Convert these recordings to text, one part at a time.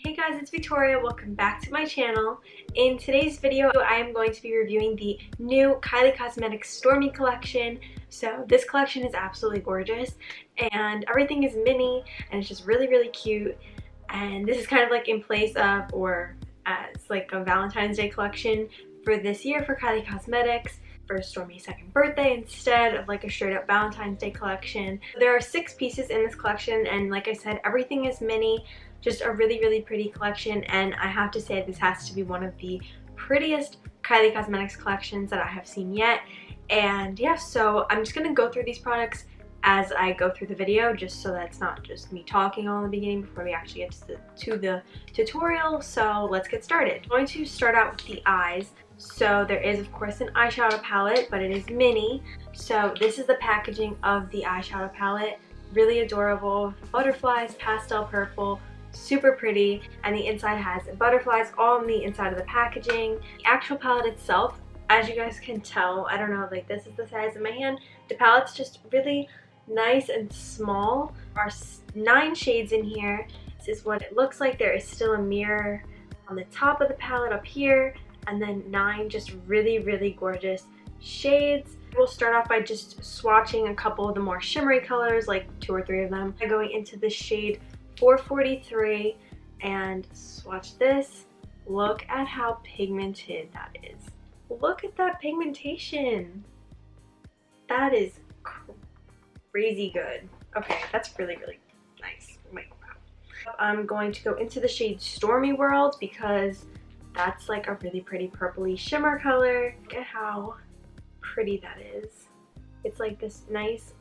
Hey guys, it's Victoria. Welcome back to my channel. In today's video, I am going to be reviewing the new Kylie Cosmetics Stormy collection. So this collection is absolutely gorgeous and everything is mini and it's just really cute. And this is kind of like in place of or as like a Valentine's Day collection for this year for Kylie Cosmetics for Stormy's second birthday instead of like a straight up Valentine's Day collection. There are 6 pieces in this collection and like I said, everything is mini. Just a really pretty collection, and I have to say this has to be one of the prettiest Kylie Cosmetics collections that I have seen yet. And yeah, so I'm just gonna go through these products as I go through the video, just so that's not just me talking all in the beginning before we actually get to the tutorial. So let's get started. I'm going to start out with the eyes. So there is of course an eyeshadow palette, but it is mini. So this is the packaging of the eyeshadow palette. Really adorable, butterflies, pastel purple, super pretty, and the inside has butterflies all on the inside of the packaging. The actual palette itself, as you guys can tell, I don't know, like this is the size of my hand. The palette's just really nice and small. There are 9 shades in here. This is what it looks like. There is still a mirror on the top of the palette up here, and then 9 just really gorgeous shades. We'll start off by just swatching a couple of the more shimmery colors, like 2 or 3 of them. Going into the shade 443 and swatch this. Look at how pigmented that is. Look at that pigmentation. That is crazy good. Okay, that's really nice. Oh my God. I'm going to go into the shade Stormy World because that's like a really pretty purpley shimmer color. Look at how pretty that is. It's like this nice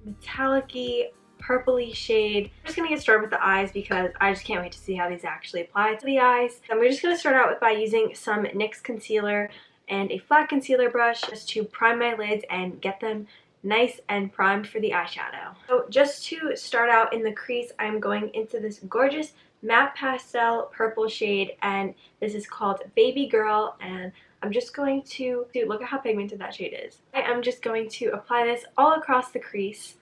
metallic-y purpley shade. I'm just gonna get started with the eyes because I just can't wait to see how these actually apply to the eyes. And we're just gonna start out by using some NYX concealer and a flat concealer brush just to prime my lids and get them nice and primed for the eyeshadow. So just to start out in the crease, I'm going into this gorgeous matte pastel purple shade, and this is called Baby Girl, and I'm just going to look at how pigmented that shade is. I am just going to apply this all across the crease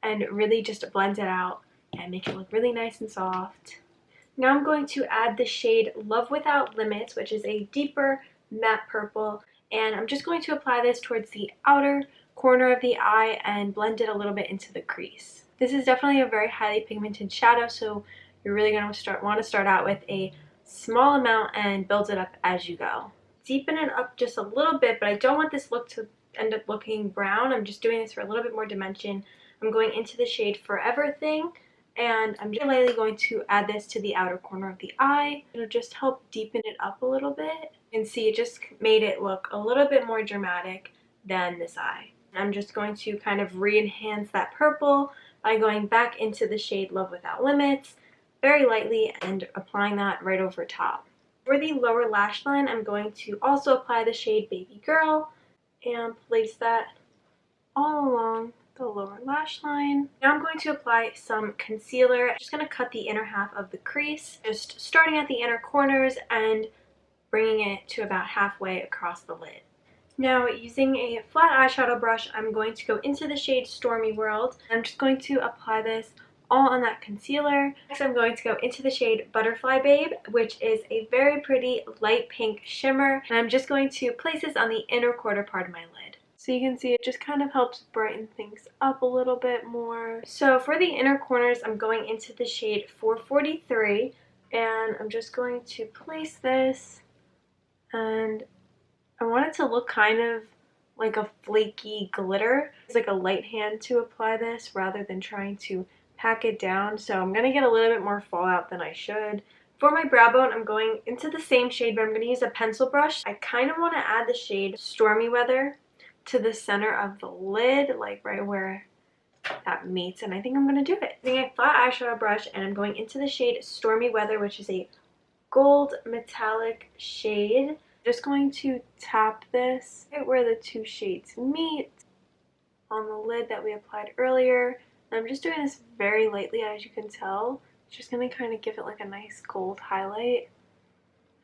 and really just blend it out and make it look really nice and soft. Now I'm going to add the shade Love Without Limits, which is a deeper matte purple, and I'm just going to apply this towards the outer corner of the eye and blend it a little bit into the crease. This is definitely a very highly pigmented shadow, so you're really going to want to start out with a small amount and build it up as you go. Deepen it up just a little bit, but I don't want this look to end up looking brown. I'm just doing this for a little bit more dimension. I'm going into the shade Forever Thing, and I'm just lightly going to add this to the outer corner of the eye. It'll just help deepen it up a little bit. You can see it just made it look a little bit more dramatic than this eye. I'm just going to kind of re-enhance that purple by going back into the shade Love Without Limits very lightly and applying that right over top. For the lower lash line, I'm going to also apply the shade Baby Girl and place that all along the lower lash line. Now I'm going to apply some concealer. I'm just going to cut the inner half of the crease, just starting at the inner corners and bringing it to about halfway across the lid. Now using a flat eyeshadow brush, I'm going to go into the shade Stormy World. I'm just going to apply this all on that concealer. Next I'm going to go into the shade Butterfly Babe, which is a very pretty light pink shimmer, and I'm just going to place this on the inner quarter part of my lid. So you can see it just kind of helps brighten things up a little bit more. So for the inner corners, I'm going into the shade 443, and I'm just going to place this, and I want it to look kind of like a flaky glitter. It's like a light hand to apply this rather than trying to pack it down, so I'm going to get a little bit more fallout than I should. For my brow bone, I'm going into the same shade, but I'm going to use a pencil brush. I kind of want to add the shade Stormy Weather to the center of the lid, like right where that meets, and I think I'm going to do it. Using a flat eyeshadow brush, and I'm going into the shade Stormy Weather, which is a gold metallic shade. Just going to tap this right where the 2 shades meet on the lid that we applied earlier. And I'm just doing this very lightly, as you can tell. It's just going to kind of give it like a nice gold highlight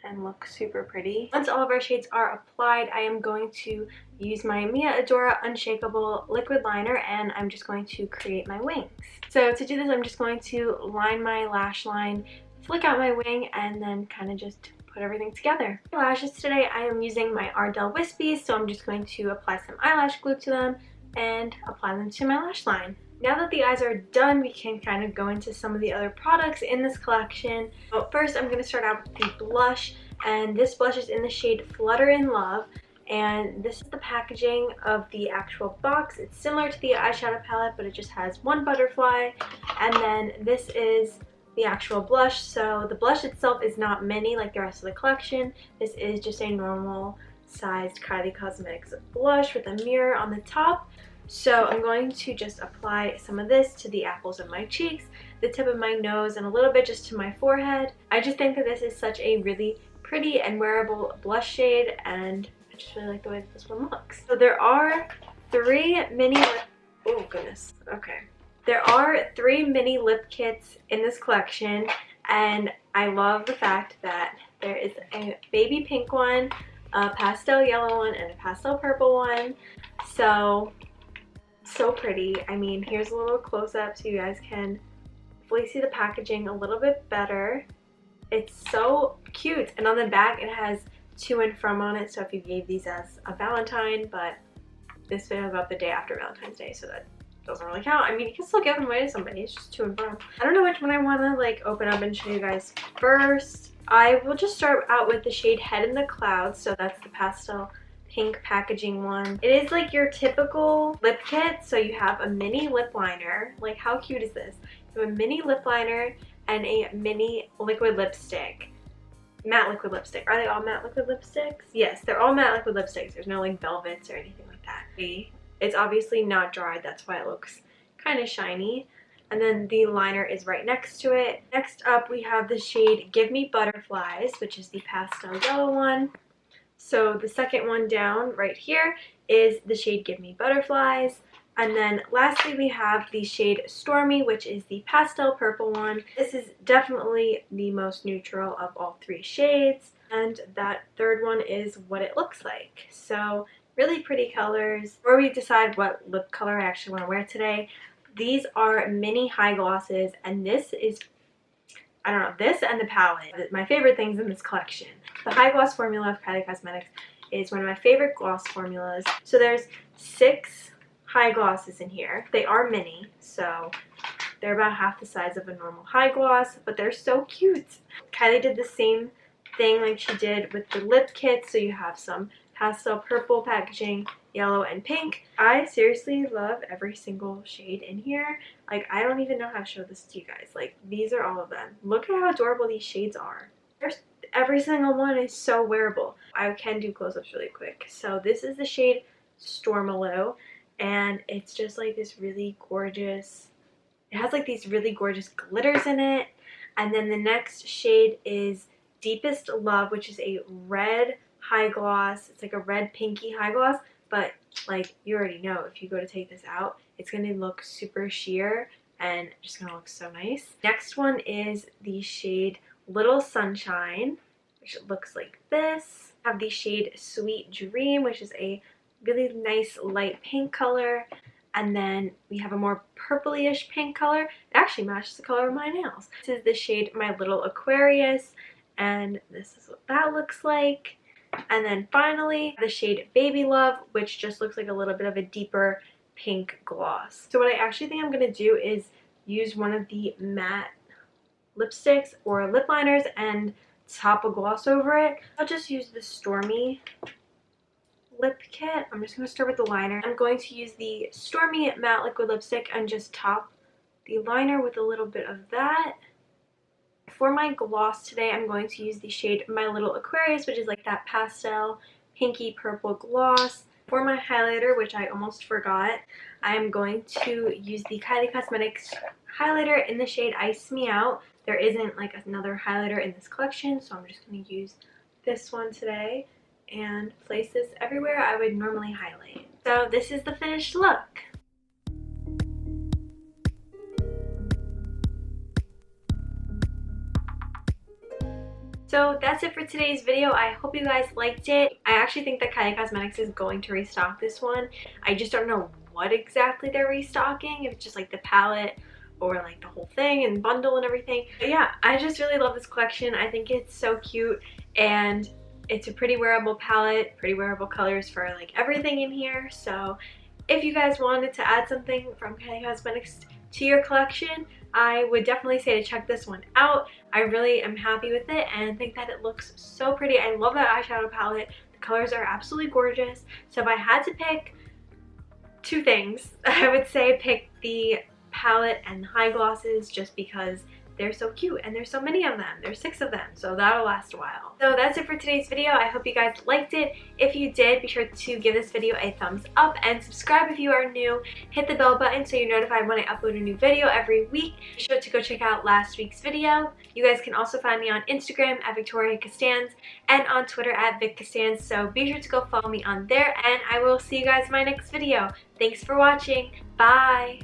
and look super pretty. Once all of our shades are applied, I am going to use my Mia Adora Unshakable liquid liner, and I'm just going to create my wings. So to do this, I'm just going to line my lash line flick out my wing and then kind of just put everything together. For lashes today, I am using my Ardell Wispies, so I'm just going to apply some eyelash glue to them and apply them to my lash line. Now that the eyes are done, we can kind of go into some of the other products in this collection. But first, I'm going to start out with the blush, and this blush is in the shade Flutter in Love. And this is the packaging of the actual box. It's similar to the eyeshadow palette, but it just has one butterfly. And then this is the actual blush. So the blush itself is not mini like the rest of the collection. This is just a normal sized Kylie Cosmetics blush with a mirror on the top. So I'm going to just apply some of this to the apples of my cheeks, the tip of my nose, and a little bit just to my forehead. I just think that this is such a really pretty and wearable blush shade, and I just really like the way that this one looks. So there are three mini There are three mini lip kits in this collection, and I love the fact that there is a baby pink one, a pastel yellow one, and a pastel purple one. So pretty. I mean, here's a little close-up so you guys can hopefully see the packaging a little bit better. It's so cute, and on the back it has to and from on it, so if you gave these as a Valentine, but this video is about the day after Valentine's Day, so that doesn't really count. I mean, you can still give them away to somebody, it's just to and from. I don't know which one I want to like open up and show you guys first. I will just start out with the shade Head in the Clouds, so that's the pastel pink packaging one. It is like your typical lip kit, so you have a mini lip liner. Like, how cute is this? You have a mini lip liner and a mini liquid lipstick. Matte liquid lipstick. Are they all matte liquid lipsticks? Yes, they're all matte liquid lipsticks. There's no like velvets or anything like that. It's obviously not dried, that's why it looks kind of shiny. And then the liner is right next to it. Next up, we have the shade Give Me Butterflies, which is the pastel yellow one. So the second one down right here is the shade Give Me Butterflies. And then lastly, we have the shade Stormy, which is the pastel purple one. This is definitely the most neutral of all three shades. And that third one is what it looks like. So really pretty colors. Before we decide what lip color I actually want to wear today, these are mini high glosses, and this is, I don't know, this and the palette, my favorite things in this collection. The high gloss formula of Kylie Cosmetics is one of my favorite gloss formulas. So there's 6 high glosses in here. They are mini, so they're about half the size of a normal high gloss, but they're so cute. Kylie did the same thing like she did with the lip kit, so you have some pastel purple packaging, yellow and pink. I seriously love every single shade in here. Like, I don't even know how to show this to you guys. Like, these are all of them. Look at how adorable these shades are. Every single one is so wearable. I can do close-ups really quick. So this is the shade Stormaloo, and it's just like this really gorgeous, it has like these really gorgeous glitters in it. And then the next shade is Deepest Love, which is a red high gloss. It's like a red pinky high gloss, but like, you already know, if you go to take this out, it's gonna look super sheer and just gonna look so nice. Next one is the shade Little Sunshine, which looks like this. I have the shade Sweet Dream, which is a really nice light pink color. And then we have a more purpley-ish pink color. It actually matches the color of my nails. This is the shade My Little Aquarius, and this is what that looks like. And then finally, the shade Baby Love, which just looks like a little bit of a deeper pink gloss. So what I actually think I'm going to do is use one of the matte lipsticks or lip liners and top a gloss over it. I'll just use the Stormy lip kit. I'm just going to start with the liner. I'm going to use the Stormy matte liquid lipstick and just top the liner with a little bit of that. For my gloss today, I'm going to use the shade My Little Aquarius, which is like that pastel pinky purple gloss. For my highlighter, which I almost forgot, I'm going to use the Kylie Cosmetics highlighter in the shade Ice Me Out. There isn't like another highlighter in this collection, so I'm just going to use this one today and place this everywhere I would normally highlight. So this is the finished look. So that's it for today's video. I hope you guys liked it. I actually think that Kylie Cosmetics is going to restock this one. I just don't know what exactly they're restocking, if it's just like the palette or like the whole thing and bundle and everything. But yeah, I just really love this collection. I think it's so cute, and it's a pretty wearable palette, pretty wearable colors for like everything in here. So if you guys wanted to add something from Kylie Cosmetics to your collection, I would definitely say to check this one out. I really am happy with it and think that it looks so pretty. I love that eyeshadow palette. The colors are absolutely gorgeous. So if I had to pick two things, I would say pick the palette and the high glosses, just because they're so cute and there's so many of them. There's 6 of them, so that'll last a while. So that's it for today's video. I hope you guys liked it. If you did, be sure to give this video a thumbs up and subscribe if you are new. Hit the bell button so you're notified when I upload a new video every week. Be sure to go check out last week's video. You guys can also find me on Instagram at Victoria Costanz and on Twitter at Vic Costanz, so be sure to go follow me on there, and I will see you guys in my next video. Thanks for watching. Bye!